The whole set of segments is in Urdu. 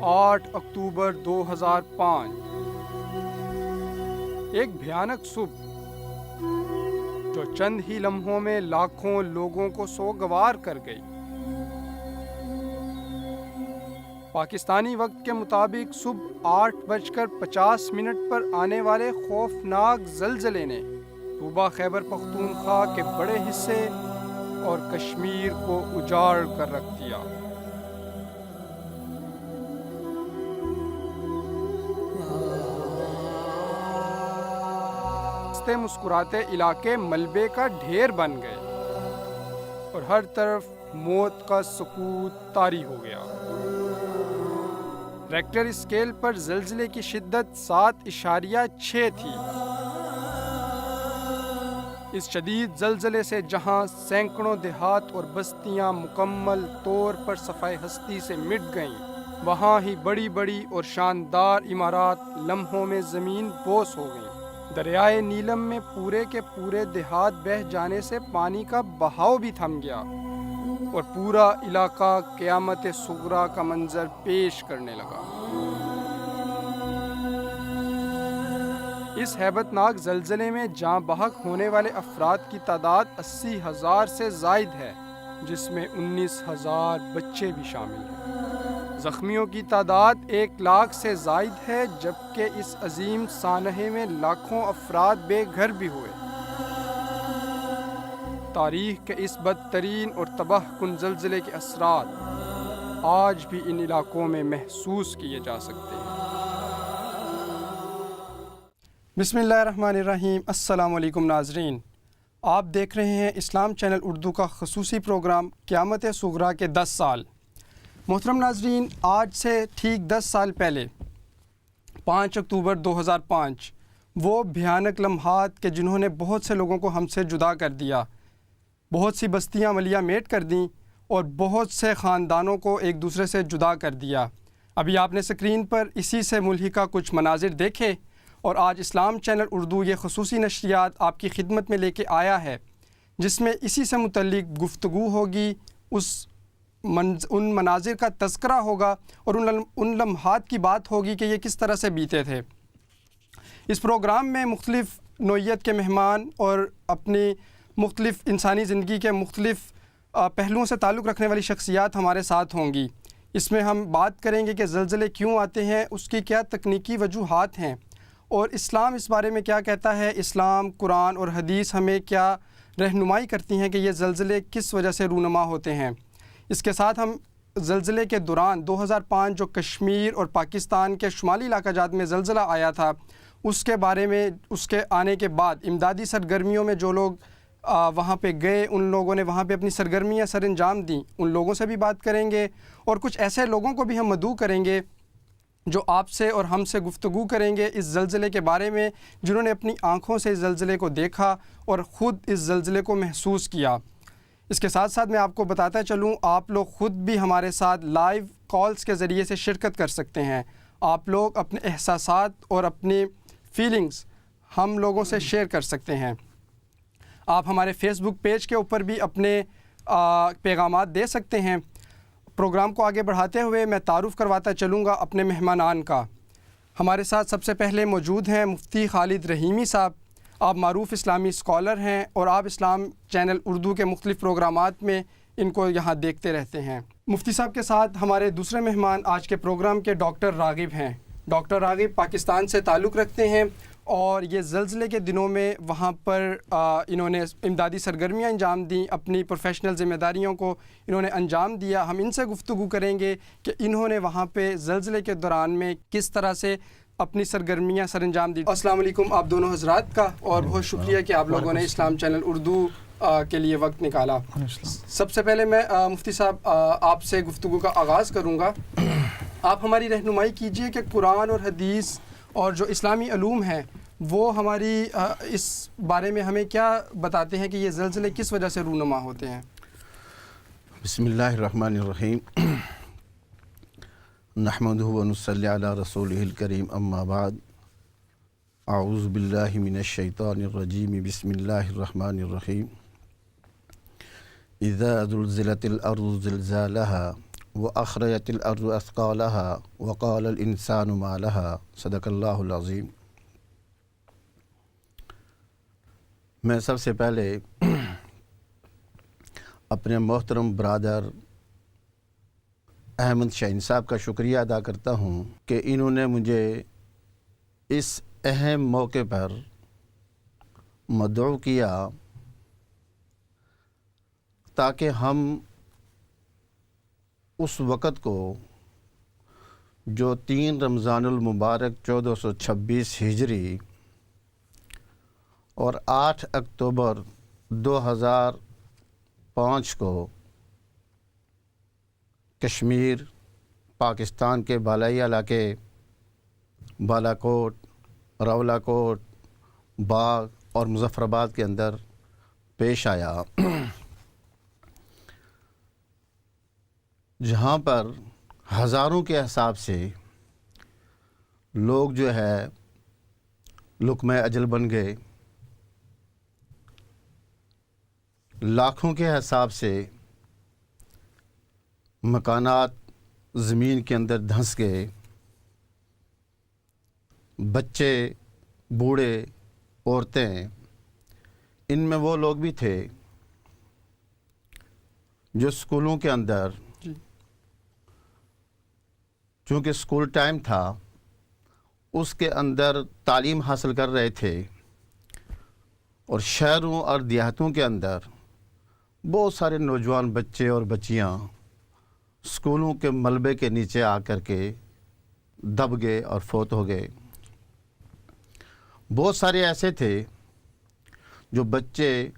8 اکتوبر 2005 ایک بھیانک صبح جو چند ہی لمحوں میں لاکھوں لوگوں کو سوگوار کر گئی۔ پاکستانی وقت کے مطابق صبح 8:50 پر آنے والے خوفناک زلزلے نے صوبہ خیبر پختونخوا کے بڑے حصے اور کشمیر کو اجاڑ کر رکھ دیا۔ مسکراتے علاقے ملبے کا ڈھیر بن گئے اور ہر طرف موت کا سکوت طاری ہو گیا۔ ریکٹر اسکیل پر زلزلے کی شدت 7.6 تھی۔ اس شدید زلزلے سے جہاں سینکڑوں دیہات اور بستیاں مکمل طور پر صفائے ہستی سے مٹ گئیں، وہاں ہی بڑی بڑی اور شاندار عمارات لمحوں میں زمین بوس ہو گئیں۔ دریائے نیلم میں پورے کے پورے دیہات بہہ جانے سے پانی کا بہاؤ بھی تھم گیا اور پورا علاقہ قیامت صغریٰ کا منظر پیش کرنے لگا۔ اس ہیبت ناک زلزلے میں جاں بحق ہونے والے افراد کی تعداد 80,000 سے زائد ہے، جس میں 19,000 بچے بھی شامل ہیں۔ زخمیوں کی تعداد 1 لاکھ سے زائد ہے، جبکہ اس عظیم سانحے میں لاکھوں افراد بے گھر بھی ہوئے۔ تاریخ کے اس بدترین اور تباہ کن زلزلے کے اثرات آج بھی ان علاقوں میں محسوس کیے جا سکتے ہیں۔ بسم اللہ الرحمن الرحیم۔ السلام علیکم ناظرین، آپ دیکھ رہے ہیں اسلام چینل اردو کا خصوصی پروگرام قیامت صغریٰ کے 10 سال۔ محترم ناظرین، آج سے ٹھیک 10 سال پہلے 5 اکتوبر 2005 وہ بھیانک لمحات کہ جنہوں نے بہت سے لوگوں کو ہم سے جدا کر دیا، بہت سی بستیاں ملیہ میٹ کر دیں اور بہت سے خاندانوں کو ایک دوسرے سے جدا کر دیا۔ ابھی آپ نے اسکرین پر اسی سے ملحقہ کچھ مناظر دیکھے، اور آج اسلام چینل اردو یہ خصوصی نشریات آپ کی خدمت میں لے کے آیا ہے، جس میں اسی سے متعلق گفتگو ہوگی، ان مناظر کا تذکرہ ہوگا اور ان لمحات کی بات ہوگی کہ یہ کس طرح سے بیتے تھے۔ اس پروگرام میں مختلف نوعیت کے مہمان اور اپنی مختلف انسانی زندگی کے مختلف پہلوؤں سے تعلق رکھنے والی شخصیات ہمارے ساتھ ہوں گی۔ اس میں ہم بات کریں گے کہ زلزلے کیوں آتے ہیں، اس کی کیا تکنیکی وجوہات ہیں، اور اسلام اس بارے میں کیا کہتا ہے۔ اسلام، قرآن اور حدیث ہمیں کیا رہنمائی کرتی ہیں کہ یہ زلزلے کس وجہ سے رونما ہوتے ہیں۔ اس کے ساتھ ہم زلزلے کے دوران 2005 جو کشمیر اور پاکستان کے شمالی علاقہ جات میں زلزلہ آیا تھا، اس کے بارے میں، اس کے آنے کے بعد امدادی سرگرمیوں میں جو لوگ وہاں پہ گئے، ان لوگوں نے وہاں پہ اپنی سرگرمیاں سر انجام دیں، ان لوگوں سے بھی بات کریں گے، اور کچھ ایسے لوگوں کو بھی ہم مدعو کریں گے جو آپ سے اور ہم سے گفتگو کریں گے اس زلزلے کے بارے میں، جنہوں نے اپنی آنکھوں سے اس زلزلے کو دیکھا اور خود اس زلزلے کو محسوس کیا۔ اس کے ساتھ ساتھ میں آپ کو بتاتا چلوں، آپ لوگ خود بھی ہمارے ساتھ لائیو کالز کے ذریعے سے شرکت کر سکتے ہیں۔ آپ لوگ اپنے احساسات اور اپنی فیلنگز ہم لوگوں سے شیئر کر سکتے ہیں۔ آپ ہمارے فیس بک پیج کے اوپر بھی اپنے پیغامات دے سکتے ہیں۔ پروگرام کو آگے بڑھاتے ہوئے میں تعارف کرواتا چلوں گا اپنے مہمانان کا۔ ہمارے ساتھ سب سے پہلے موجود ہیں مفتی خالد رحیمی صاحب۔ آپ معروف اسلامی اسکالر ہیں اور آپ اسلام چینل اردو کے مختلف پروگرامات میں ان کو یہاں دیکھتے رہتے ہیں۔ مفتی صاحب کے ساتھ ہمارے دوسرے مہمان آج کے پروگرام کے ڈاکٹر راغب ہیں۔ ڈاکٹر راغب پاکستان سے تعلق رکھتے ہیں اور یہ زلزلے کے دنوں میں وہاں پر انہوں نے امدادی سرگرمیاں انجام دیں، اپنی پروفیشنل ذمہ داریوں کو انہوں نے انجام دیا۔ ہم ان سے گفتگو کریں گے کہ انہوں نے وہاں پہ زلزلے کے دوران میں کس طرح سے اپنی سرگرمیاں سر انجام دی۔ السلام علیکم آپ دونوں حضرات کا، اور بہت شکریہ کہ آپ لوگوں نے اسلام چینل اردو کے لیے وقت نکالا۔ سب سے پہلے میں مفتی صاحب آپ سے گفتگو کا آغاز کروں گا۔ آپ ہماری رہنمائی کیجئے کہ قرآن اور حدیث اور جو اسلامی علوم ہیں وہ ہماری اس بارے میں ہمیں کیا بتاتے ہیں کہ یہ زلزلے کس وجہ سے رونما ہوتے ہیں۔ بسم اللہ الرحمن الرحیم۔ نحمدہ و نصلی علی رسولہ الکریم، اما بعد، اعوذ باللہ من الشیطان الرجیم، بسم اللہ الرحمن الرحیم۔ اذا زلزلت الارض زلزالها وأخرجت الأرض أثقالها وقال الإنسان ما لها صدق اللہ العظیم۔ میں سب سے پہلے اپنے محترم برادر احمد شاہین صاحب کا شکریہ ادا کرتا ہوں کہ انہوں نے مجھے اس اہم موقع پر مدعو کیا تاکہ ہم اس وقت کو جو 3 رمضان المبارک 1426 ہجری اور 8 اکتوبر 2005 کو کشمیر پاکستان کے بالائی علاقے بالاکوٹ، راولاکوٹ، باغ اور مظفر آباد کے اندر پیش آیا، جہاں پر ہزاروں کے حساب سے لوگ جو ہے لقمہ اجل بن گئے، لاکھوں کے حساب سے مکانات زمین کے اندر دھنس گئے، بچے، بوڑھے، عورتیں، ان میں وہ لوگ بھی تھے جو اسکولوں کے اندر، چونکہ اسکول ٹائم تھا، اس کے اندر تعلیم حاصل کر رہے تھے، اور شہروں اور دیہاتوں کے اندر بہت سارے نوجوان بچے اور بچیاں اسکولوں کے ملبے کے نیچے آ کر کے دب گئے اور فوت ہو گئے۔ بہت سارے ایسے تھے جو بچے،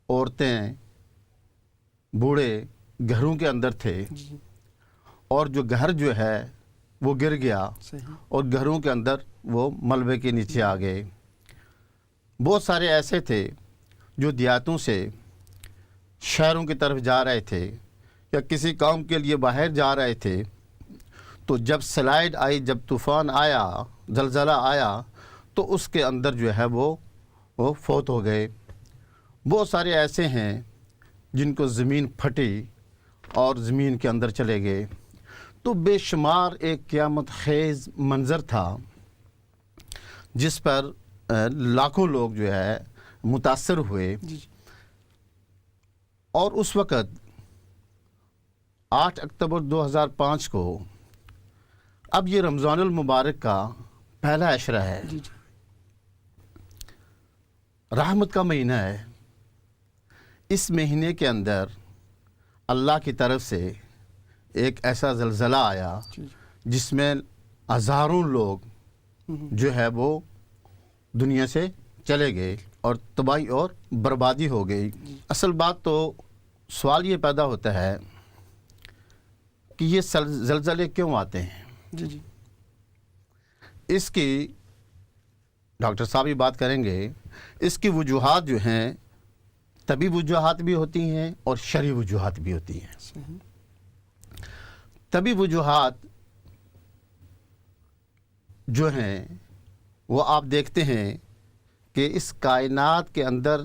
عورتیں، بوڑھے گھروں کے اندر تھے، اور جو گھر جو ہے وہ گر گیا اور گھروں کے اندر وہ ملبے کے نیچے آ گئے۔ بہت سارے ایسے تھے جو دیہاتوں سے شہروں کی طرف جا رہے تھے یا کسی کام کے لیے باہر جا رہے تھے، تو جب سلائڈ آئی، جب طوفان آیا، زلزلہ آیا، تو اس کے اندر جو ہے وہ فوت ہو گئے۔ بہت سارے ایسے ہیں جن کو زمین پھٹی اور زمین کے اندر چلے گئے۔ تو بے شمار ایک قیامت خیز منظر تھا جس پر لاکھوں لوگ جو ہے متاثر ہوئے۔ اور اس وقت 8 اکتوبر 2005 کو، اب یہ رمضان المبارک کا پہلا عشرہ ہے، رحمت کا مہینہ ہے۔ اس مہینے کے اندر اللہ کی طرف سے ایک ایسا زلزلہ آیا جس میں ہزاروں لوگ جو ہے وہ دنیا سے چلے گئے اور تباہی اور بربادی ہو گئی۔ اصل بات تو سوال یہ پیدا ہوتا ہے کہ یہ زلزلے کیوں آتے ہیں؟ اس کی ڈاکٹر صاحب ہی بات کریں گے۔ اس کی وجوہات جو ہیں، طبی وجوہات بھی ہوتی ہیں اور شرعی وجوہات بھی ہوتی ہیں۔ طبی وجوہات جو ہیں وہ آپ دیکھتے ہیں کہ اس کائنات کے اندر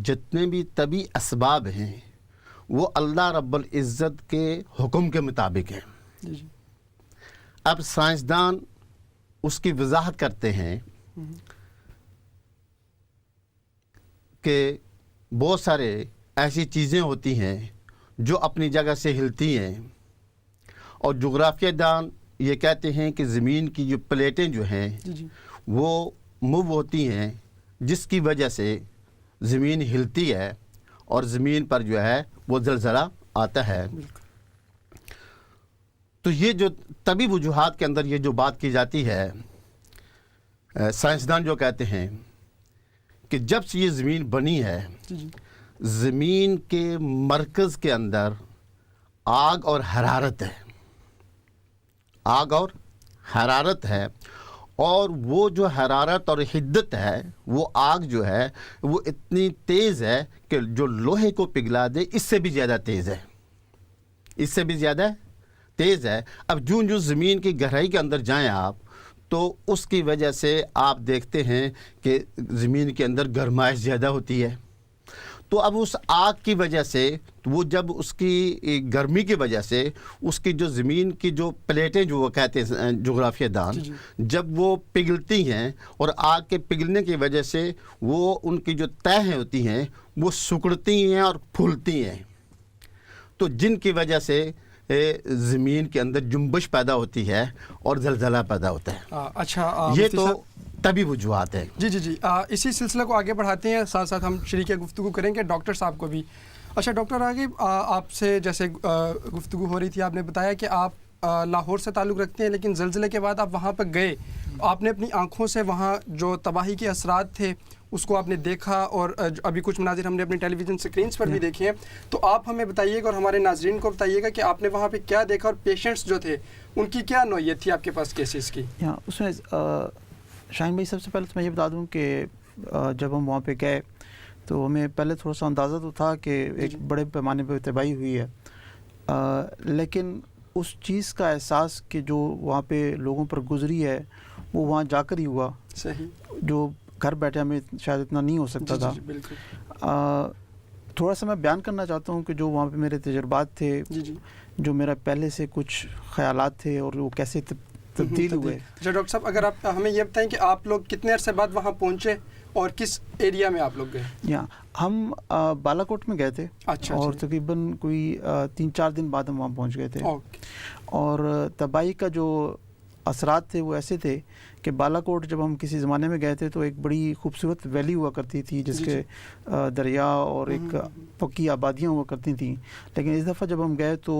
جتنے بھی طبی اسباب ہیں وہ اللہ رب العزت کے حکم کے مطابق ہیں۔ اب سائنسدان اس کی وضاحت کرتے ہیں کہ بہت سارے ایسی چیزیں ہوتی ہیں جو اپنی جگہ سے ہلتی ہیں، اور جغرافیہ دان یہ کہتے ہیں کہ زمین کی جو پلیٹیں جو ہیں وہ موو ہوتی ہیں، جس کی وجہ سے زمین ہلتی ہے اور زمین پر جو ہے وہ زلزلہ آتا ہے۔ تو یہ جو طبی وجوہات کے اندر یہ جو بات کی جاتی ہے، سائنسدان جو کہتے ہیں کہ جب سے یہ زمین بنی ہے، زمین کے مرکز کے اندر آگ اور حرارت ہے، آگ اور حرارت ہے، اور وہ جو حرارت اور حدت ہے، وہ آگ جو ہے وہ اتنی تیز ہے کہ جو لوہے کو پگھلا دے اس سے بھی زیادہ تیز ہے، اس سے بھی زیادہ تیز ہے۔ اب جو زمین کی گہرائی کے اندر جائیں آپ، تو اس کی وجہ سے آپ دیکھتے ہیں کہ زمین کے اندر گرمائش زیادہ ہوتی ہے۔ تو اب اس آگ کی وجہ سے وہ جب اس کی گرمی کی وجہ سے اس کی جو زمین کی جو پلیٹیں جو وہ کہتے ہیں جغرافیہ دان، جب وہ پگھلتی ہیں اور آگ کے پگھلنے کی وجہ سے وہ ان کی جو تہیں ہوتی ہیں وہ سکڑتی ہیں اور پھولتی ہیں، تو جن کی وجہ سے زمین کے اندر جنبش پیدا ہوتی ہے اور زلزلہ پیدا ہوتا ہے۔ اچھا، یہ تو طبی وجوہات ہیں۔ جی اسی سلسلے کو آگے بڑھاتے ہیں، ساتھ ساتھ ہم شریک گفتگو کریں گے ڈاکٹر صاحب کو بھی۔ اچھا ڈاکٹر راغب، آپ سے جیسے گفتگو ہو رہی تھی، آپ نے بتایا کہ آپ لاہور سے تعلق رکھتے ہیں، لیکن زلزلے کے بعد آپ وہاں پہ گئے، آپ نے اپنی آنکھوں سے وہاں جو تباہی کے اثرات تھے اس کو آپ نے دیکھا، اور ابھی کچھ مناظر ہم نے اپنی ٹیلی ویژن سکرینز پر بھی دیکھے ہیں، تو آپ ہمیں بتائیے گا اور ہمارے ناظرین کو بتائیے گا کہ آپ نے وہاں پہ کیا دیکھا اور پیشنٹس جو تھے ان کی کیا نوعیت تھی آپ کے پاس کیسز کی؟ اس میں شاہین بھائی سب سے پہلے تو میں یہ بتا دوں کہ جب ہم وہاں پہ گئے تو ہمیں پہلے تھوڑا سا اندازہ تو تھا کہ ایک بڑے پیمانے پہ تباہی ہوئی ہے، لیکن اس چیز کا احساس کہ جو وہاں پہ لوگوں پر گزری ہے وہ وہاں جا کر ہی ہوا، صحیح، جو گھر بیٹھے ہمیں شاید اتنا نہیں ہو سکتا تھا۔ تھوڑا سا میں بیان کرنا چاہتا ہوں کہ جو وہاں پہ میرے تجربات تھے، جو میرا پہلے سے کچھ خیالات تھے اور وہ کیسے تبدیل ہوئے۔ اچھا ڈاکٹر صاحب، اگر آپ ہمیں یہ بتائیں کہ آپ لوگ کتنے عرصے بعد وہاں پہنچے اور کس ایریا میں آپ لوگ گئے؟ ہم بالا کوٹ میں گئے تھے، اور تقریباً کوئی 3-4 دن بعد ہم وہاں پہنچ گئے تھے، اور تباہی کا جو اثرات تھے وہ ایسے تھے کہ بالا کوٹ جب ہم کسی زمانے میں گئے تھے تو ایک بڑی خوبصورت ویلی ہوا کرتی تھی جس کے دریا اور ایک پکی آبادیاں ہوا کرتی تھیں، لیکن اس دفعہ جب ہم گئے تو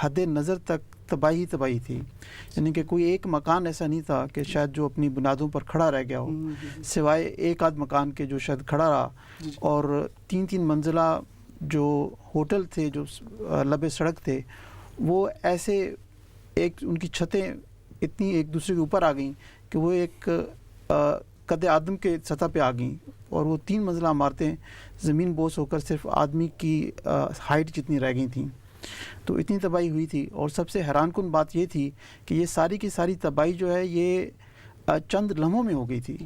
حد نظر تک تباہی تباہی تھی، یعنی کہ کوئی ایک مکان ایسا نہیں تھا کہ شاید جو اپنی بنیادوں پر کھڑا رہ گیا ہو، سوائے ایک آدھ مکان کے جو شاید کھڑا رہا، اور 3 منزلہ جو ہوٹل تھے جو لبے سڑک تھے وہ ایسے ایک ان کی چھتیں اتنی ایک دوسرے کے اوپر آ گئیں کہ وہ ایک قد آدم کے سطح پہ آ گئیں، اور وہ 3 منزلہ عمارتیں زمین بوس ہو کر صرف آدمی کی ہائٹ جتنی رہ گئی تھیں، تو اتنی تباہی ہوئی تھی۔ اور سب سے حیران کن بات یہ تھی کہ یہ ساری کی ساری تباہی جو ہے یہ چند لمحوں میں ہو گئی تھی،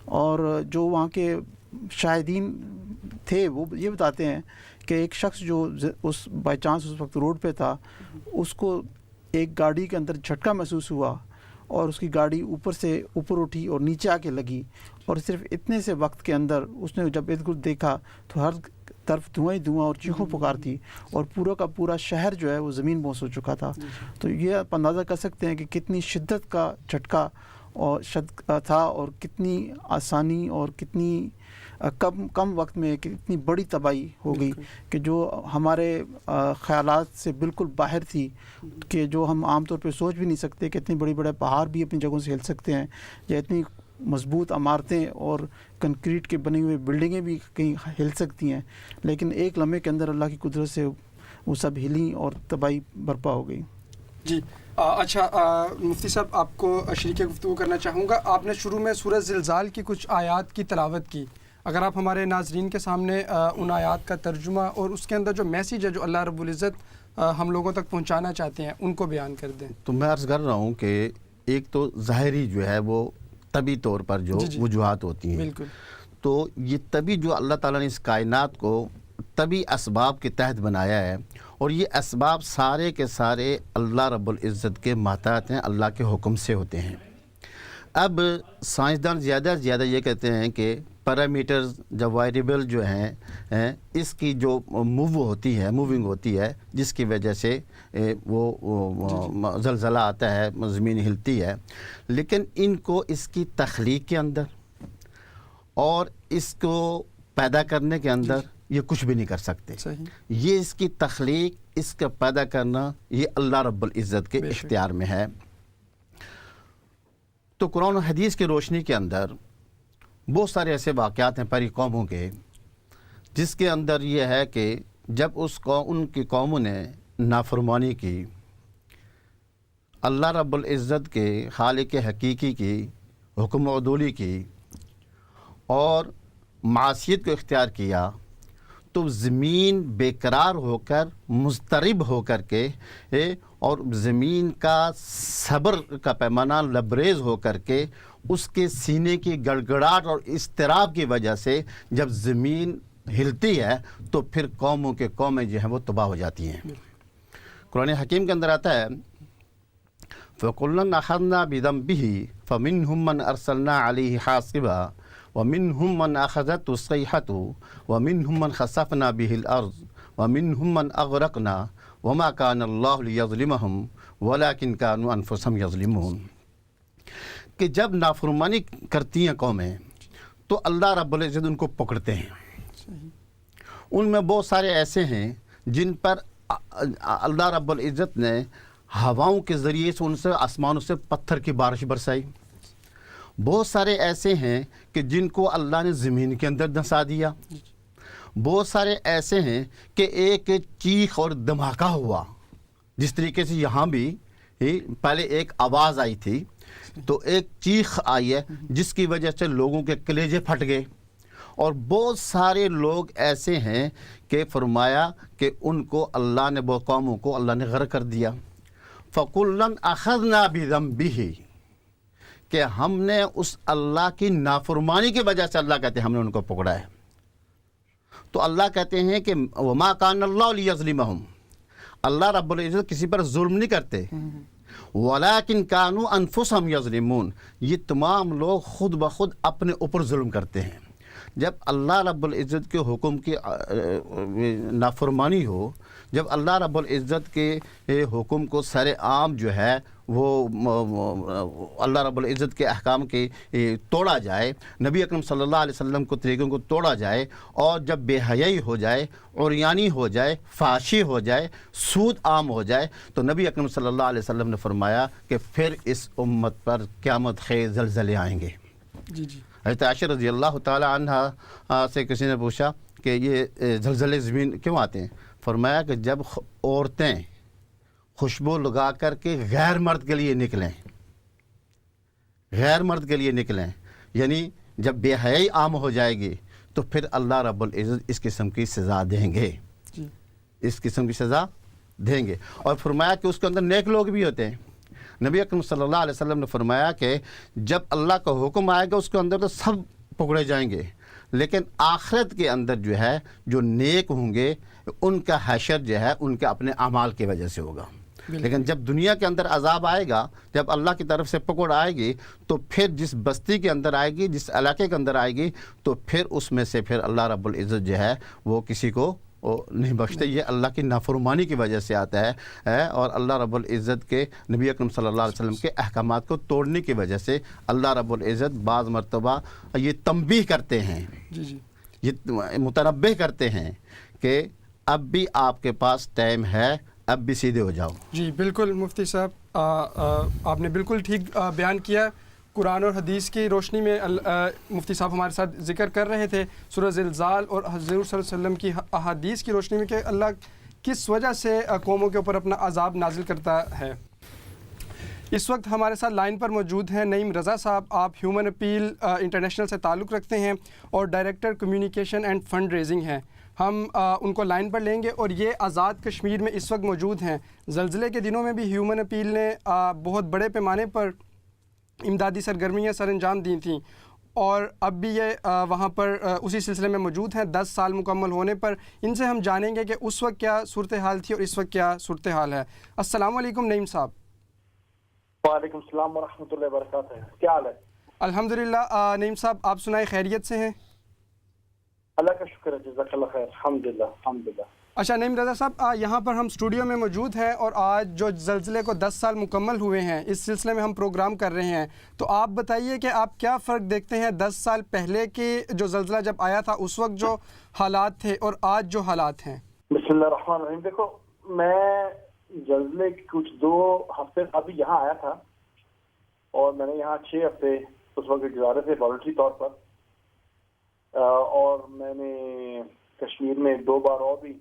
اور جو وہاں کے شاہدین تھے وہ یہ بتاتے ہیں کہ ایک شخص جو اس بائی چانس اس وقت روڈ پہ تھا، اس کو ایک گاڑی کے اندر جھٹکا محسوس ہوا اور اس کی گاڑی اوپر سے اوپر اٹھی اور نیچے آ کے لگی، اور صرف اتنے سے وقت کے اندر اس نے جب ارد گرد دیکھا تو ہر طرف دھواں ہی دھواں اور چیخوں پکار تھی، اور پورا کا پورا شہر جو ہے وہ زمین بوس ہو چکا تھا۔ تو یہ آپ اندازہ کر سکتے ہیں کہ کتنی شدت کا جھٹکا اور تھا، اور کتنی آسانی اور کتنی کم وقت میں کتنی بڑی تباہی ہو گئی کہ جو ہمارے خیالات سے بالکل باہر تھی، کہ جو ہم عام طور پہ سوچ بھی نہیں سکتے کہ اتنے بڑے بڑے پہاڑ بھی اپنی جگہوں سے ہل سکتے ہیں، یا اتنی مضبوط عمارتیں اور کنکریٹ کے بنی ہوئے بلڈنگیں بھی کہیں ہل سکتی ہیں، لیکن ایک لمحے کے اندر اللہ کی قدرت سے وہ سب ہلیں اور تباہی برپا ہو گئی۔ جی اچھا مفتی صاحب، آپ کو شریک گفتگو کرنا چاہوں گا۔ آپ نے شروع میں سورہ زلزال کی کچھ آیات کی تلاوت کی، اگر آپ ہمارے ناظرین کے سامنے ان آیات کا ترجمہ اور اس کے اندر جو میسیج ہے جو اللہ رب العزت ہم لوگوں تک پہنچانا چاہتے ہیں ان کو بیان کر دیں۔ تو میں عرض کر رہا ہوں کہ ایک تو ظاہری جو ہے وہ طبی طور پر جو وجوہات ہوتی ہیں، بالکل، تو یہ طبی جو اللہ تعالیٰ نے اس کائنات کو طبی اسباب کے تحت بنایا ہے، اور یہ اسباب سارے کے سارے اللہ رب العزت کے ماتحت ہیں، اللہ کے حکم سے ہوتے ہیں۔ اب سائنسدان زیادہ سے زیادہ یہ کہتے ہیں کہ پیرامیٹرز جو وائریبل جو ہیں اس کی جو موونگ ہوتی ہے جس کی وجہ سے وہ زلزلہ آتا ہے، زمین ہلتی ہے، لیکن ان کو اس کی تخلیق کے اندر اور اس کو پیدا کرنے کے اندر یہ کچھ بھی نہیں کر سکتے۔ یہ اس کی تخلیق، اس کا پیدا کرنا، یہ اللہ رب العزت کے اختیار میں ہے۔ تو قرآن و حدیث کی روشنی کے اندر بہت سارے ایسے واقعات ہیں پری قوموں کے، جس کے اندر یہ ہے کہ جب ان کی قوموں نے نافرمانی کی، اللہ رب العزت کے خالق حقیقی کی حکم عدولی کی اور معصیت کو اختیار کیا، تو زمین بے قرار ہو کر، مضطرب ہو کر کے، اور زمین کا صبر کا پیمانہ لبریز ہو کر کے، اس کے سینے کی گڑگڑاہٹ اور اضطراب کی وجہ سے جب زمین ہلتی ہے تو پھر قوموں کے قومیں جو ہیں وہ تباہ ہو جاتی ہیں. قرآن حکیم کے اندر آتا ہے فَكُلًّا أَخَذْنَا بِذَنبِهِ فَمِنْهُمْ مَنْ أَرْسَلْنَا عَلَيْهِ حَاصِبًا وَمِنْهُمْ مَنْ أَخَذَتْهُ الصَّيْحَةُ وَمِنْهُمْ مَنْ خَسَفْنَا بِهِ الْأَرْضَ وَمِنْهُمْ مَنْ أَغْرَقْنَا وَمَا كَانَ اللَّهُ لِيَظْلِمَهُمْ وَلَكِنْ كَانُوا أَنفُسَهُمْ يَظْلِمُونَ کہ جب نافرمانی کرتی ہیں قومیں تو اللہ رب العزت ان کو پکڑتے ہیں. ان میں بہت سارے ایسے ہیں جن پر اللہ رب العزت نے ہواؤں کے ذریعے سے ان سے آسمانوں سے پتھر کی بارش برسائی. بہت سارے ایسے ہیں کہ جن کو اللہ نے زمین کے اندر دھنسا دیا. بہت سارے ایسے ہیں کہ ایک چیخ اور دھماکہ ہوا, جس طریقے سے یہاں بھی پہلے ایک آواز آئی تھی تو ایک چیخ آئی ہے جس کی وجہ سے لوگوں کے کلیجے پھٹ گئے. اور بہت سارے لوگ ایسے ہیں کہ فرمایا کہ ان کو اللہ نے, وہ قوموں کو اللہ نے غرق کر دیا. فَكُلًّا أَخَذْنَا بِذَنبِهِ کہ ہم نے اس اللہ کی نافرمانی کی وجہ سے, اللہ کہتے ہیں ہم نے ان کو پکڑا ہے. تو اللہ کہتے ہیں کہ وَمَا كَانَ اللَّهُ لِيَظْلِمَهُمْ, اللہ رب العزت کسی پر ظلم نہیں کرتے. وَلَكِنْ كَانُوا أَنفُسَهُمْ يَظْلِمُونَ, یہ تمام لوگ خود بخود اپنے اوپر ظلم کرتے ہیں. جب اللہ رب العزت کے حکم کی نافرمانی ہو, جب اللہ رب العزت کے حکم کو سر عام جو ہے وہ اللہ رب العزت کے احکام کے توڑا جائے, نبی اکرم صلی اللہ علیہ وسلم کو طریقوں کو توڑا جائے, اور جب بے حیائی ہو جائے, عریانی ہو جائے, فحشی ہو جائے, سود عام ہو جائے, تو نبی اکرم صلی اللہ علیہ وسلم نے فرمایا کہ پھر اس امت پر قیامت خیز زلزلے آئیں گے. جی جی. حضرت عائشہ رضی اللہ تعالی عنہ سے کسی نے پوچھا کہ یہ زلزلے زمین کیوں آتے ہیں؟ فرمایا کہ جب عورتیں خوشبو لگا کر کے غیر مرد کے لیے نکلیں, غیر مرد کے لیے نکلیں, یعنی جب بے حیائی عام ہو جائے گی تو پھر اللہ رب العزت اس قسم کی سزا دیں گے, اس قسم کی سزا دیں گے. اور فرمایا کہ اس کے اندر نیک لوگ بھی ہوتے ہیں. نبی اکرم صلی اللہ علیہ وسلم نے فرمایا کہ جب اللہ کا حکم آئے گا اس کے اندر تو سب پکڑے جائیں گے, لیکن آخرت کے اندر جو ہے جو نیک ہوں گے ان کا حشر جو ہے ان کے اپنے اعمال کی وجہ سے ہوگا. لیکن جب دنیا کے اندر عذاب آئے گا, جب اللہ کی طرف سے پکڑ آئے گی, تو پھر جس بستی کے اندر آئے گی, جس علاقے کے اندر آئے گی, تو پھر اس میں سے پھر اللہ رب العزت جو ہے وہ کسی کو نہیں بخشتے. یہ اللہ کی نافرمانی کی وجہ سے آتا ہے, اور اللہ رب العزت کے نبی اکرم صلی اللہ علیہ وسلم کے احکامات کو توڑنے کی وجہ سے اللہ رب العزت بعض مرتبہ یہ تنبیہ کرتے ہیں, یہ متنبہ کرتے ہیں کہ اب بھی آپ کے پاس ٹائم ہے, اب بھی سیدھے ہو جاؤ. جی بالکل مفتی صاحب, آپ نے بالکل ٹھیک بیان کیا. قرآن اور حدیث کی روشنی میں مفتی صاحب ہمارے ساتھ ذکر کر رہے تھے سورہ زلزال اور حضور صلی اللہ علیہ وسلم کی احادیث کی روشنی میں کہ اللہ کس وجہ سے قوموں کے اوپر اپنا عذاب نازل کرتا ہے. اس وقت ہمارے ساتھ لائن پر موجود ہیں نعیم رضا صاحب. آپ ہیومن اپیل انٹرنیشنل سے تعلق رکھتے ہیں اور director communication and fund raising ہیں. ہم ان کو لائن پر لیں گے, اور یہ آزاد کشمیر میں اس وقت موجود ہیں. زلزلے کے دنوں میں بھی ہیومن اپیل نے بہت بڑے پیمانے پر امدادی سرگرمیاں سر انجام دی تھیں, اور اب بھی یہ وہاں پر اسی سلسلے میں موجود ہیں 10 سال مکمل ہونے پر. ان سے ہم جانیں گے کہ اس وقت کیا صورتحال تھی اور اس وقت کیا صورتحال ہے. السلام علیکم نعیم صاحب. وعلیکم السلام ورحمۃ اللہ وبرکاتہ. کیا حال ہے؟ الحمدللہ. نعیم صاحب آپ سنائیں, خیریت سے ہیں؟ اللہ کا شکر ہے, جزاک اللہ خیر. الحمدللہ الحمدللہ. اچھا نعیم رضا صاحب, یہاں پر ہم اسٹوڈیو میں موجود ہیں اور آج جو زلزلے کو 10 سال مکمل ہوئے ہیں, اس سلسلے میں ہم پروگرام کر رہے ہیں. تو آپ بتائیے کہ آپ کیا فرق دیکھتے ہیں 10 سال پہلے کے جو زلزلہ جب آیا تھا اس وقت جو حالات تھے اور آج جو حالات ہیں؟ بسم اللہ الرحمن الرحیم. دیکھو, میں زلزلے کچھ 2 ہفتے ابھی یہاں آیا تھا, اور میں نے یہاں 6 ہفتے اس وقت گزارے تھے والنٹری طور پر, اور میں نے کشمیر میں 2 بار اور بھی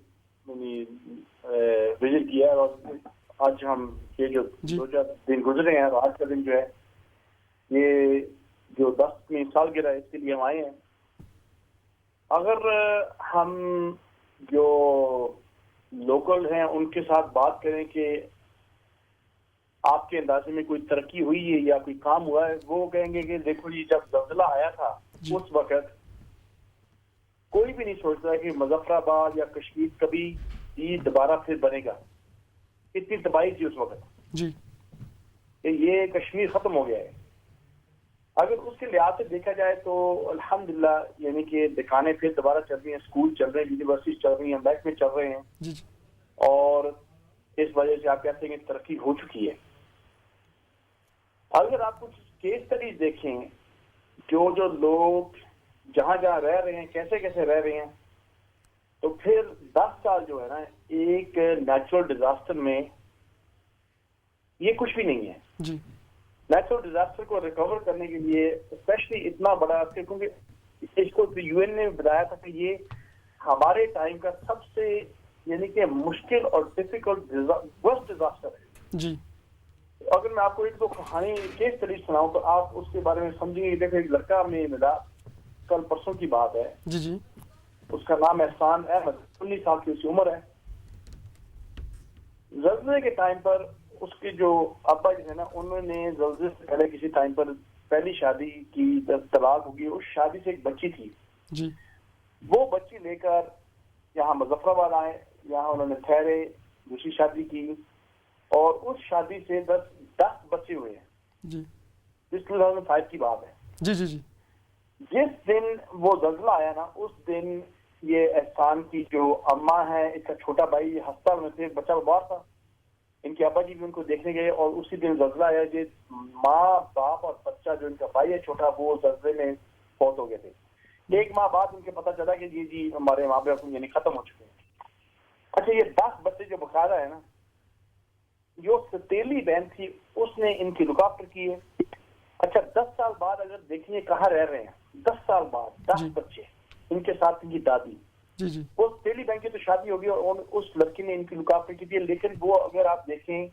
وزٹ کیا ہے. اور آج ہم یہ جو 2-4 دن گزرے ہیں, اور آج کا دن جو ہے یہ جو 10ویں سالگرہ ہے اس کے لیے ہم آئے ہیں. اگر ہم جو لوکل ہیں ان کے ساتھ بات کریں کہ آپ کے اندازے میں کوئی ترقی ہوئی ہے یا کوئی کام ہوا ہے, وہ کہیں گے کہ دیکھو جی جب زلزلہ آیا تھا اس وقت کوئی بھی نہیں سوچتا کہ مظفر آباد یا کشمیر کبھی یہ دوبارہ پھر بنے گا. اتنی تباہی تھی اس وقت جی کہ یہ کشمیر ختم ہو گیا ہے. اگر اس کے لحاظ سے دیکھا جائے تو الحمدللہ یعنی کہ دکانیں پھر دوبارہ چل رہی ہیں, اسکول چل رہے ہیں, یونیورسٹیز چل رہی ہیں, محکمے چل رہے ہیں, جی اور اس وجہ سے آپ کہتے ہیں کہ ترقی ہو چکی ہے. اگر آپ کچھ کیس اسٹڈیز دیکھیں جو لوگ جہاں جہاں رہ رہے ہیں, کیسے کیسے رہ رہے ہیں, تو پھر 10 سال جو ہے نا ایک نیچرل ڈیزاسٹر میں یہ کچھ بھی نہیں ہے. جی نیچرل ڈیزاسٹر کو ریکور کرنے کے لیے اسپیشلی اتنا بڑا, کیونکہ اس کو یو این نے بتایا تھا کہ یہ ہمارے ٹائم کا سب سے یعنی کہ مشکل اور ڈیفیکلٹ ورسٹ ڈیزاسٹر ہے. جی اگر میں آپ کو ایک دو کہانی کیس اسٹڈی سناؤں تو آپ اس کے بارے میں سمجھیں گے. دیکھیں ایک لڑکا میں ملا, کل پرسوں کی بات ہے, جی جی اس کا نام احسان احمد, 19 سال کی اس کی عمر ہے. زلزلے کے ٹائم پر اس کے جو ابا جو ہے نا, انہوں نے زلزلے سے پہلے کسی ٹائم پر پہلی شادی کی, طلاق ہوگی, اس شادی سے ایک بچی تھی. جی وہ بچی لے کر یہاں مظفر آباد آئے, یہاں انہوں نے ٹھہرے, دوسری شادی کی, اور اس شادی سے 10 بچے ہوئے ہیں. جی اس 2005 کی بات ہے. جی جی جی جس دن وہ زلزلہ آیا نا, اس دن یہ احسان کی جو اماں ہے, اس کا چھوٹا بھائی ہسپتال میں تھے, بچہ بیمار تھا, ان کے ابا جی بھی ان کو دیکھنے گئے, اور اسی دن زلزلہ آیا. جس ماں باپ اور بچہ جو ان کا بھائی ہے چھوٹا, وہ زلزلے میں فوت ہو گئے تھے. 1 ماہ بعد ان کے پتہ چلا کہ جی ہمارے ماں باپ یعنی ختم ہو چکے ہیں. اچھا یہ 10 بچے جو باقاعدہ ہے نا, جو ستیلی بہن تھی اس نے ان کی لک آفٹر کی ہے. اچھا 10 سال بعد اگر دیکھیے کہاں رہ رہے ہیں, 10 سال بعد 10 بچے, ان کے ساتھ ان کی دادی. جی جی وہ ستیلی بہن کی تو شادی ہوگی اور اس لڑکی نے ان کی لک آفٹر کی تھی. لیکن وہ اگر آپ دیکھیں,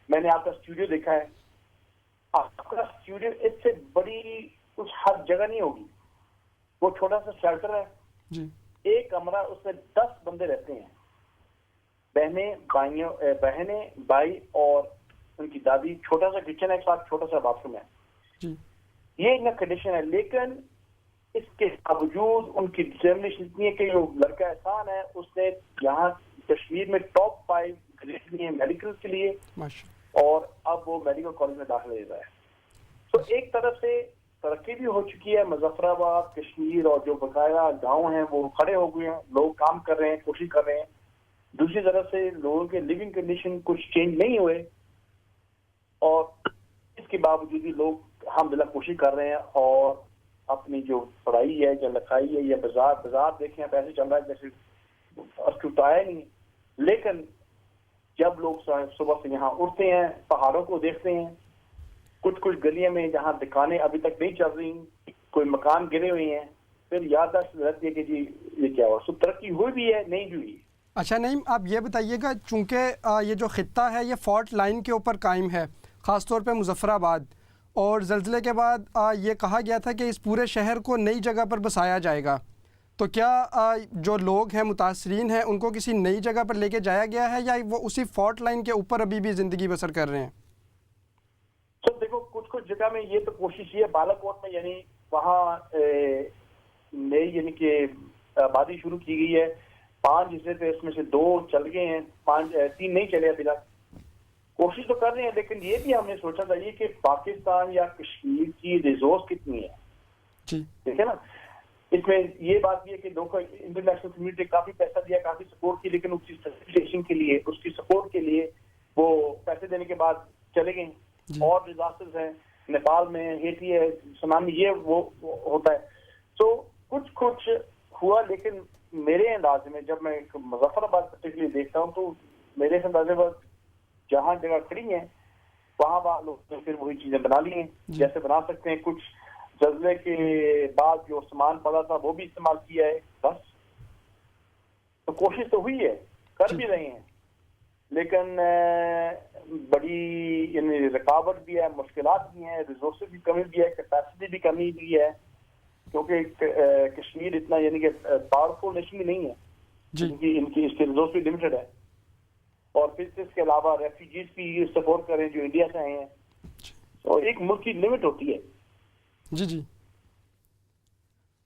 میں نے آپ کا اسٹوڈیو دیکھا ہے, آپ کا اسٹوڈیو اس سے بڑی کچھ ہر جگہ نہیں ہوگی. وہ چھوٹا سا شیلٹر ہے, جی ایک کمرہ, اس میں 10 بندے رہتے ہیں, بہنیں بھائی اور ان کی دادی. چھوٹا سا کچن ہے, ایک ساتھ چھوٹا سا باتھ روم ہے. جی یہ ان کا کنڈیشن ہے. لیکن اس کے باوجود ان کی ڈٹرمنیشن اتنی ہے کہ جو لڑکا احسان ہے, اس نے یہاں کشمیر میں ٹاپ 5 گریڈ لیے میڈیکل کے لیے, اور اب وہ میڈیکل کالج میں داخلہ لے رہا ہے. تو ایک طرف سے ترقی بھی ہو چکی ہے مظفر آباد, کشمیر, اور جو بقایا گاؤں ہیں وہ کھڑے ہو گئے ہیں, لوگ کام کر رہے ہیں, کوشش کر رہے ہیں. دوسری طرف سے لوگوں کے لیونگ کنڈیشن کچھ چینج نہیں ہوئے, اور اس کے باوجود بھی لوگ الحمدللہ کوشش کر رہے ہیں, اور اپنی جو پڑھائی ہے یا لکھائی ہے یا بازار دیکھیں آپ ایسے چل رہا ہے جیسے اسکوٹ آیا نہیں. لیکن جب لوگ صبح سے یہاں اٹھتے ہیں, پہاڑوں کو دیکھتے ہیں, کچھ گلیاں میں جہاں دکانیں ابھی تک نہیں چل رہی, کوئی مکان گرے ہوئے ہیں, پھر یادداشت رہتی ہے کہ جی یہ کیا ہوا. سو ترقی ہوئی بھی ہے, نہیں بھی ہوئی. اچھا نعیم, آپ یہ بتائیے گا, چونکہ یہ جو خطہ ہے یہ فالٹ لائن کے اوپر قائم ہے, خاص طور پہ مظفر آباد, اور زلزلے کے بعد یہ کہا گیا تھا کہ اس پورے شہر کو نئی جگہ پر بسایا جائے گا, تو کیا جو لوگ ہیں متاثرین ہیں ان کو کسی نئی جگہ پر لے کے جایا گیا ہے, یا وہ اسی فالٹ لائن کے اوپر ابھی بھی زندگی بسر کر رہے ہیں؟ تو دیکھو کچھ جگہ میں یہ تو کوشش یہ ہے, بالا کوٹ میں یعنی وہاں نئی یعنی کہ آبادی شروع کی گئی ہے. 5 حصے تھے, اس میں سے 2 چل گئے ہیں, 3 نہیں چلے ابھی تک. کوشش تو کر رہے ہیں, لیکن یہ بھی ہم نے سوچا تھا یہ کہ پاکستان یا کشمیر کی ریسورس کتنی ہے. جی ٹھیک ہے نا, اس میں یہ بات بھی ہے کہ انٹرنیشنل کمیونٹی کافی پیسہ دیا, کافی سپورٹ کی, لیکن اس کی فیسیلیٹیشن کے لیے, اس کی سپورٹ کے لیے وہ پیسے دینے کے بعد چلے گئے. اور ڈیزاسٹرز ہیں نیپال میں, ہیٹی ہے, سونامی, یہ وہ ہوتا ہے. تو کچھ ہوا, لیکن میرے اندازے میں جب میں مظفر آباد پرٹیکولرلی دیکھتا ہوں تو میرے اندازے میں جہاں جگہ کھڑی ہیں وہاں لوگ نے پھر وہی چیزیں بنا لی ہیں جیسے بنا سکتے ہیں. کچھ زلزلے کے بعد جو سامان پڑا تھا وہ بھی استعمال کیا ہے, بس. تو کوشش تو ہوئی ہے, کر بھی رہے ہیں, لیکن بڑی یعنی رکاوٹ بھی ہے, مشکلات بھی ہیں, ریسورسز کی کمی بھی ہے, کیپیسٹی بھی کمی بھی ہے, کیونکہ کشمیر اتنا یعنی کہ پاورفل نیشن بھی نہیں ہے, ان کی اس کے ریسورس بھی لمیٹڈ ہے. اور پھر اس کے علاوہ ریفیوجیز بھی سپورٹ کریں جو انڈیا سے آئے ہیں, تو ایک ملک کی لمٹ ہوتی ہے. جی جی.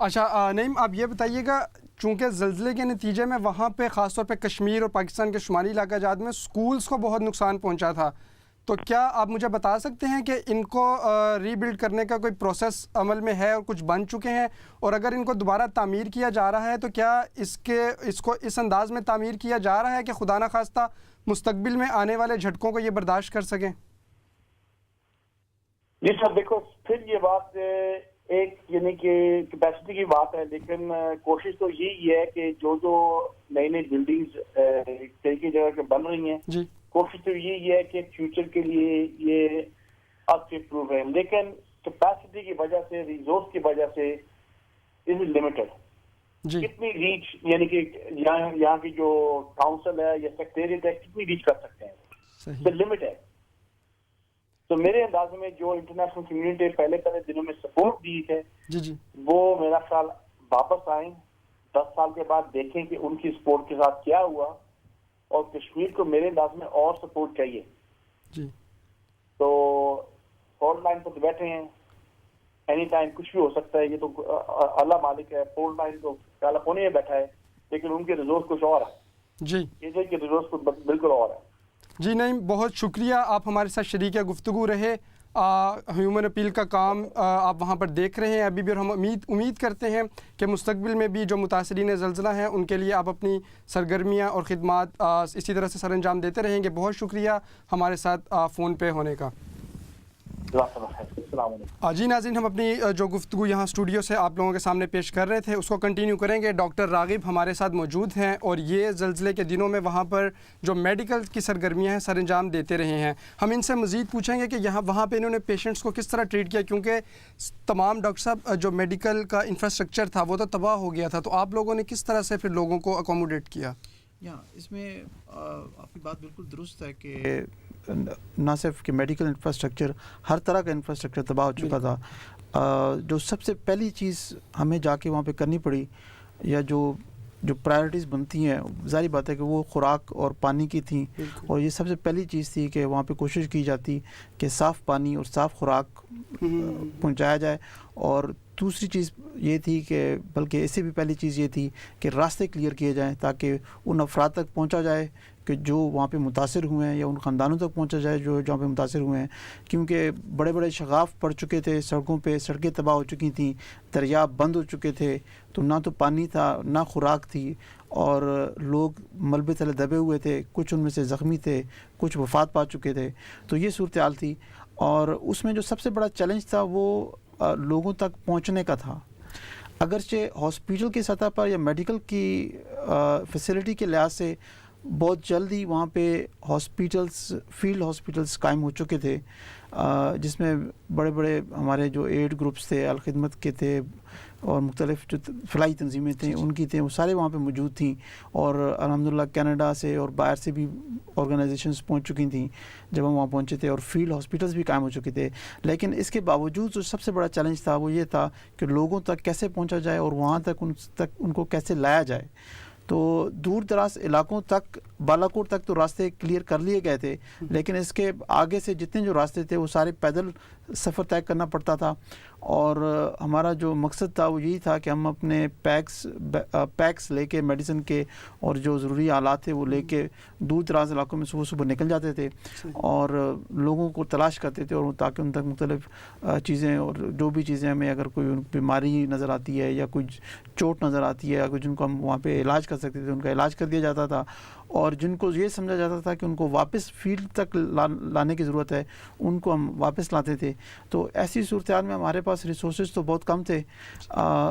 اچھا نعیم, آپ یہ بتائیے گا, چونکہ زلزلے کے نتیجے میں وہاں پہ خاص طور پہ کشمیر اور پاکستان کے شمالی علاقہ جات میں سکولز کو بہت نقصان پہنچا تھا، تو کیا آپ مجھے بتا سکتے ہیں کہ ان کو ری بلڈ کرنے کا کوئی پروسیس عمل میں ہے اور کچھ بن چکے ہیں، اور اگر ان کو دوبارہ تعمیر کیا جا رہا ہے تو کیا اس کو اس انداز میں تعمیر کیا جا رہا ہے کہ خدا نخواستہ مستقبل میں آنے والے جھٹکوں کو یہ برداشت کر سکیں؟ جی سر، دیکھو پھر یہ بات ایک یعنی کہ کیپیسٹی کی بات ہے، لیکن کوشش تو یہی ہے کہ جو نئی نئی بلڈنگز کئی کئی جگہ کے بن رہی ہیں، جی کوشش تو یہی ہے کہ فیوچر کے لیے یہ اب سے امپروو ہے، لیکن کیپیسٹی کی وجہ سے، ریسورس کی وجہ سے از لمیٹڈ. جی کتنی ریچ یعنی کہ یہاں کی جو کاؤنسل ہے یا سیکریٹریٹ ہے کتنی ریچ کر سکتے ہیں، صحیح لمٹ ہے. تو میرے انداز میں جو انٹرنیشنل کمیونٹی پہلے دنوں میں سپورٹ دی ہے، جی جی وہ میرا خیال واپس آئیں، 10 سال کے بعد دیکھیں کہ ان کی سپورٹ کے ساتھ کیا ہوا، اور کشمیر کو میرے انداز میں اور سپورٹ چاہیے. جی تو فورٹ لائن پر بیٹھے ہیں، اینی ٹائم کچھ بھی ہو سکتا ہے، یہ تو اللہ مالک ہے. فورٹ لائن تو کیلیفورنیا میں بیٹھا ہے، لیکن ان کے ریسورس کچھ اور ہے، جی یہ کے ریسورس کچھ بالکل اور ہے. جی نہیں، بہت شکریہ، آپ ہمارے ساتھ شریک گفتگو رہے. ہیومن اپیل کا کام آپ وہاں پر دیکھ رہے ہیں ابھی بھی، اور ہم امید کرتے ہیں کہ مستقبل میں بھی جو متاثرین زلزلہ ہیں ان کے لیے آپ اپنی سرگرمیاں اور خدمات اسی طرح سے سر انجام دیتے رہیں گے. بہت شکریہ ہمارے ساتھ فون پہ ہونے کا. السلام علیکم. جی ناظرین، ہم اپنی جو گفتگو یہاں اسٹوڈیو سے آپ لوگوں کے سامنے پیش کر رہے تھے اس کو کنٹینیو کریں گے. ڈاکٹر راغب ہمارے ساتھ موجود ہیں اور یہ زلزلے کے دنوں میں وہاں پر جو میڈیکل کی سرگرمیاں ہیں سر انجام دیتے رہے ہیں. ہم ان سے مزید پوچھیں گے کہ وہاں پہ انہوں نے پیشنٹس کو کس طرح ٹریٹ کیا، کیونکہ تمام ڈاکٹر صاحب جو میڈیکل کا انفراسٹرکچر تھا وہ تو تباہ ہو گیا تھا، تو آپ لوگوں نے کس طرح سے پھر لوگوں کو اکوموڈیٹ کیا؟ اس میں آپ کی بات بالکل درست ہے کہ نہ صرف کہ میڈیکل انفراسٹرکچر، ہر طرح کا انفراسٹرکچر تباہ ہو چکا تھا. جو سب سے پہلی چیز ہمیں جا کے وہاں پہ کرنی پڑی، یا جو پرائرٹیز بنتی ہیں، ظاہری بات ہے کہ وہ خوراک اور پانی کی تھیں، اور یہ سب سے پہلی چیز تھی کہ وہاں پہ کوشش کی جاتی کہ صاف پانی اور صاف خوراک پہنچایا جائے. اور دوسری چیز یہ تھی کہ بلکہ اس سے بھی پہلی چیز یہ تھی کہ راستے کلیئر کیے جائیں تاکہ ان افراد تک پہنچا جائے کہ جو وہاں پہ متاثر ہوئے ہیں، یا ان خاندانوں تک پہنچا جائے جو جہاں پہ متاثر ہوئے ہیں، کیونکہ بڑے بڑے شگاف پڑ چکے تھے سڑکوں پہ، سڑکیں تباہ ہو چکی تھیں، دریاب بند ہو چکے تھے، تو نہ تو پانی تھا نہ خوراک تھی، اور لوگ ملبے تلے دبے ہوئے تھے، کچھ ان میں سے زخمی تھے، کچھ وفات پا چکے تھے. تو یہ صورتحال تھی، اور اس میں جو سب سے بڑا چیلنج تھا وہ لوگوں تک پہنچنے کا تھا. اگرچہ ہاسپیٹل کی سطح پر یا میڈیکل کی فیسلٹی کے لحاظ سے بہت جلدی وہاں پہ ہاسپیٹلز، فیلڈ ہاسپیٹلز قائم ہو چکے تھے، جس میں بڑے بڑے ہمارے جو ایڈ گروپس تھے، الخدمت کے تھے، اور مختلف جو فلاحی تنظیمیں تھیں ان کی تھیں، وہ سارے وہاں پہ موجود تھیں. اور الحمدللہ کینیڈا سے اور باہر سے بھی آرگنائزیشنز پہنچ چکی تھیں جب ہم وہاں پہنچے تھے، اور فیلڈ ہاسپٹلز بھی قائم ہو چکے تھے. لیکن اس کے باوجود جو سب سے بڑا چیلنج تھا وہ یہ تھا کہ لوگوں تک کیسے پہنچا جائے اور وہاں تک ان کو کیسے لایا جائے. تو دور دراز علاقوں تک، بالاکوٹ تک تو راستے کلیئر کر لیے گئے تھے، لیکن اس کے آگے سے جتنے جو راستے تھے وہ سارے پیدل سفر طے کرنا پڑتا تھا. اور ہمارا جو مقصد تھا وہ یہی تھا کہ ہم اپنے پیکس لے کے، میڈیسن کے اور جو ضروری آلات تھے وہ لے کے دور دراز علاقوں میں صبح نکل جاتے تھے، اور لوگوں کو تلاش کرتے تھے، اور تاکہ ان تک مختلف چیزیں، اور جو بھی چیزیں ہمیں اگر کوئی بیماری نظر آتی ہے یا کوئی چوٹ نظر آتی ہے یا کوئی جن کو ہم وہاں پہ علاج کر سکتے تھے ان کا علاج کر دیا جاتا تھا. اور جن کو یہ سمجھا جاتا تھا کہ ان کو واپس فیلڈ تک لانے کی ضرورت ہے ان کو ہم واپس لاتے تھے. تو ایسی صورتحال میں ہمارے پاس ریسورسز تو بہت کم تھے،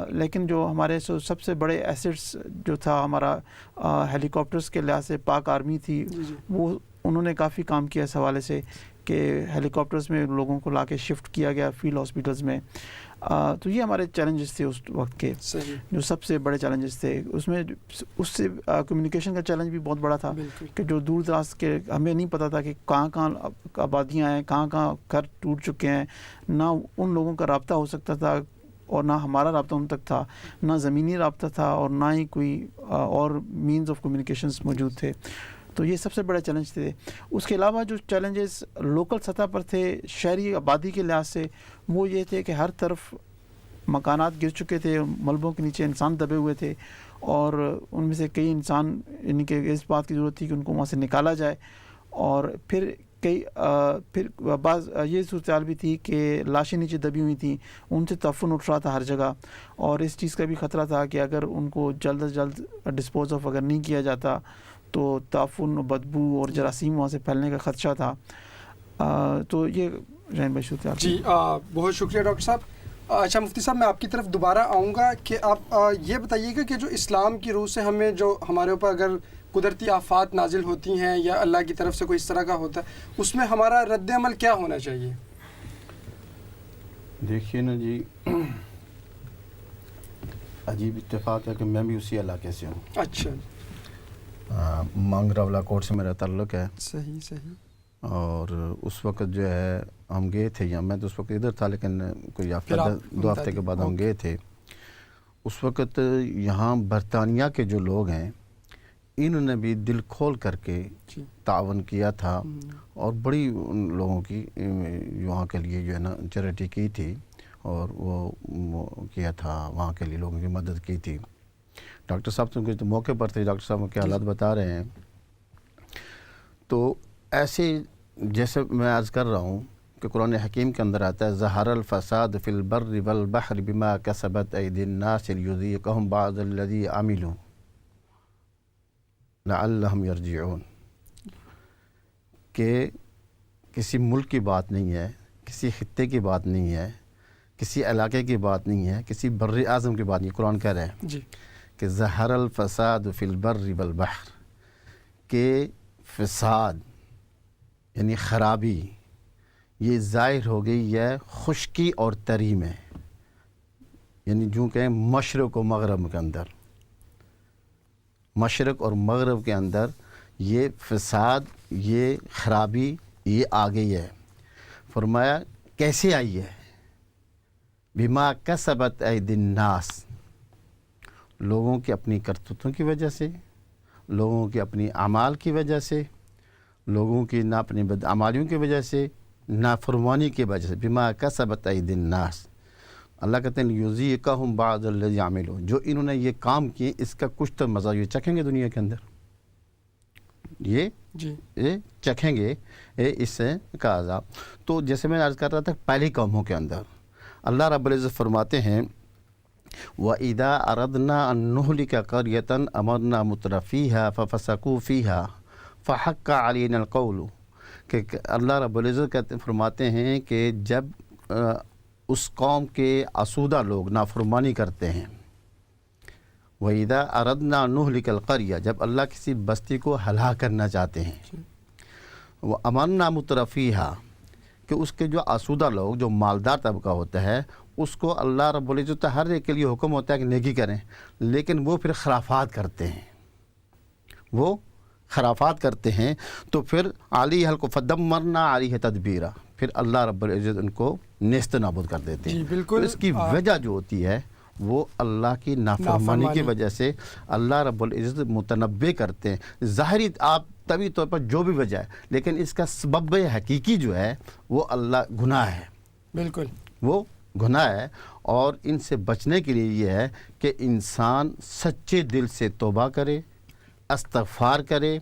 لیکن جو ہمارے سب سے بڑے ایسٹس جو تھا ہمارا ہیلی کاپٹرز کے لحاظ سے پاک آرمی تھی، وہ انہوں نے کافی کام کیا اس حوالے سے کہ ہیلی کاپٹرز میں لوگوں کو لا کے شفٹ کیا گیا فیلڈ ہاسپٹلز میں. تو یہ ہمارے چیلنجز تھے اس وقت کے، جو سب سے بڑے چیلنجز تھے. اس سے کمیونیکیشن کا چیلنج بھی بہت بڑا تھا کہ جو دور دراز کے ہمیں نہیں پتہ تھا کہ کہاں کہاں آبادیاں ہیں، کہاں کہاں گھر ٹوٹ چکے ہیں، نہ ان لوگوں کا رابطہ ہو سکتا تھا اور نہ ہمارا رابطہ ان تک تھا، نہ زمینی رابطہ تھا اور نہ ہی کوئی اور مینز آف کمیونیکیشنز موجود تھے. تو یہ سب سے بڑے چیلنج تھے. اس کے علاوہ جو چیلنجز لوکل سطح پر تھے شہری آبادی کے لحاظ سے، وہ یہ تھے کہ ہر طرف مکانات گر چکے تھے، ملبوں کے نیچے انسان دبے ہوئے تھے، اور ان میں سے کئی انسان یعنی کہ اس بات کی ضرورت تھی کہ ان کو وہاں سے نکالا جائے، اور پھر بعض یہ صورتحال بھی تھی کہ لاشیں نیچے دبی ہوئی تھیں، ان سے تعفن اٹھ رہا تھا ہر جگہ، اور اس چیز کا بھی خطرہ تھا کہ اگر ان کو جلد از جلد ڈسپوز آف اگر نہیں کیا جاتا تو تعفن، بدبو اور جراثیم وہاں سے پھیلنے کا خدشہ تھا. تو یہ رحیم بھائی صورتحال. جی بہت شکریہ ڈاکٹر صاحب. اچھا مفتی صاحب، میں آپ کی طرف دوبارہ آؤں گا کہ آپ یہ بتائیے گا کہ جو اسلام کی روح سے ہمیں جو ہمارے اوپر اگر قدرتی آفات نازل ہوتی ہیں یا اللہ کی طرف سے کوئی اس طرح کا ہوتا ہے، اس میں ہمارا رد عمل کیا ہونا چاہیے؟ دیکھیے نا جی، عجیب اتفاق ہے کہ میں بھی اسی علاقے سے ہوں. اچھا. مانگرہ والا کوٹ سے میرا تعلق ہے. صحیح. اور اس وقت جو ہے ہم گئے تھے، یا میں تو اس وقت ادھر تھا لیکن کوئی ہفتہ 2 ہفتے کے بعد ہم گئے تھے. اس وقت یہاں برطانیہ کے جو لوگ ہیں انہوں نے بھی دل کھول کر کے تعاون کیا تھا، اور بڑی ان لوگوں کی وہاں کے لیے جو ہے نا چیریٹی کی تھی، اور وہ کیا تھا وہاں کے لیے لوگوں کی مدد کی تھی. ڈاکٹر صاحب تو موقع پر تھے، ڈاکٹر صاحب کے حالات بتا رہے ہیں. تو ایسے جیسے میں عرض کر رہا ہوں کہ قرآن حکیم کے اندر آتا ہے ظہر الفساد فی البر والبحر بما کسبت ایدی الناس لیذیقہم بعض الذی عملوا لعلہم یرجعون. کہ کسی ملک کی بات نہیں ہے، کسی خطے کی بات نہیں ہے، کسی علاقے کی بات نہیں ہے، کسی بر اعظم کی بات نہیں. قرآن کہہ رہے ہیں کہ ظہر الفساد فی البر والبحر، کہ فساد یعنی خرابی یہ ظاہر ہو گئی ہے خشکی اور تری میں، یعنی جو کہیں مشرق و مغرب کے اندر، مشرق اور مغرب کے اندر یہ فساد، یہ خرابی یہ آ گئی ہے. فرمایا کیسے آئی ہے؟ بما کسبت ایدی الناس، لوگوں کی اپنی کرتوتوں کی وجہ سے، لوگوں کی اپنی اعمال کی وجہ سے، لوگوں کی نہ اپنی بدعمالیوں کی وجہ سے، نافرمانی کی وجہ سے. بما کسبت ایدی الناس، اللہ کہتے ہیں لیذیقہم بعض الذی عملوا، جو انہوں نے یہ کام کیے اس کا کچھ تو مزہ یہ چکھیں گے دنیا کے اندر، یہ چکھیں گے اس کا عذاب. تو جیسے میں عرض کر رہا تھا پہلی قوموں کے اندر اللہ رب العزت فرماتے ہیں وَإِذَا أَرَدْنَا أَن نُهْلِكَ قَرْيَةً أَمَرْنَا مُتْرَفِيهَا فَفَسَقُوا فِيهَا فَحَقَّ عَلَيْنَا الْقَوْلُ. کہ اللہ رب العزت فرماتے ہیں کہ جب اس قوم کے آسودہ لوگ نافرمانی کرتے ہیں، وَإِذَا أَرَدْنَا أَن نُهْلِكَ الْقَرْيَةَ، جب اللہ کسی بستی کو ہلاک کرنا چاہتے ہیں، وَأَمَرْنَا مُتْرَفِيهَا، کہ اس کے جو آسودہ لوگ، جو مالدار طبقہ ہوتا ہے، اس کو اللہ رب العزت ہر ایک کے لیے حکم ہوتا ہے کہ نیکی کریں، لیکن وہ پھر خرافات کرتے ہیں، وہ خرافات کرتے ہیں. تو پھر علیہ کو فدمرنا علیہ تدبیرا، پھر اللہ رب العزت ان کو نیست نابود کر دیتے ہیں. بالکل. اس کی وجہ جو ہوتی ہے وہ اللہ کی نافرمانی کی وجہ سے اللہ رب العزت متنبع کرتے ہیں. ظاہری آپ طبی طور پر جو بھی وجہ ہے، لیکن اس کا سبب حقیقی جو ہے وہ اللہ گناہ ہے. بالکل وہ گناہ ہے. اور ان سے بچنے کے لیے یہ ہے کہ انسان سچے دل سے توبہ کرے، استغفار کرے،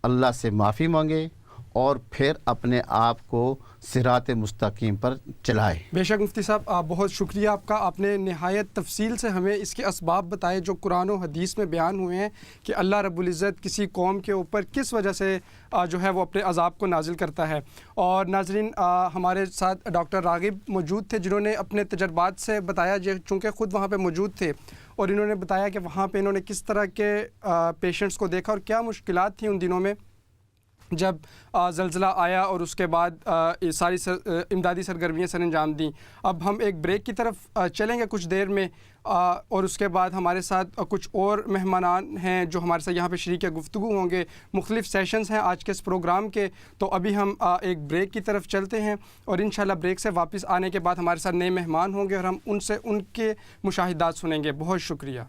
اللہ سے معافی مانگے، اور پھر اپنے آپ کو صراط مستقیم پر چلائے. بے شک مفتی صاحب، بہت شکریہ آپ کا. آپ نے نہایت تفصیل سے ہمیں اس کے اسباب بتائے جو قرآن و حدیث میں بیان ہوئے ہیں کہ اللہ رب العزت کسی قوم کے اوپر کس وجہ سے جو ہے وہ اپنے عذاب کو نازل کرتا ہے. اور ناظرین، ہمارے ساتھ ڈاکٹر راغب موجود تھے جنہوں نے اپنے تجربات سے بتایا، چونکہ خود وہاں پہ موجود تھے، اور انہوں نے بتایا کہ وہاں پہ انہوں نے کس طرح کے پیشنٹس کو دیکھا اور کیا مشکلات تھیں ان دنوں میں جب زلزلہ آیا، اور اس کے بعد ساری امدادی سرگرمیاں سر انجام دیں. اب ہم ایک بریک کی طرف چلیں گے کچھ دیر میں، اور اس کے بعد ہمارے ساتھ کچھ اور مہمانان ہیں جو ہمارے ساتھ یہاں پہ شریک گفتگو ہوں گے. مختلف سیشنز ہیں آج کے اس پروگرام کے. تو ابھی ہم ایک بریک کی طرف چلتے ہیں، اور انشاءاللہ بریک سے واپس آنے کے بعد ہمارے ساتھ نئے مہمان ہوں گے اور ہم ان سے ان کے مشاہدات سنیں گے. بہت شکریہ.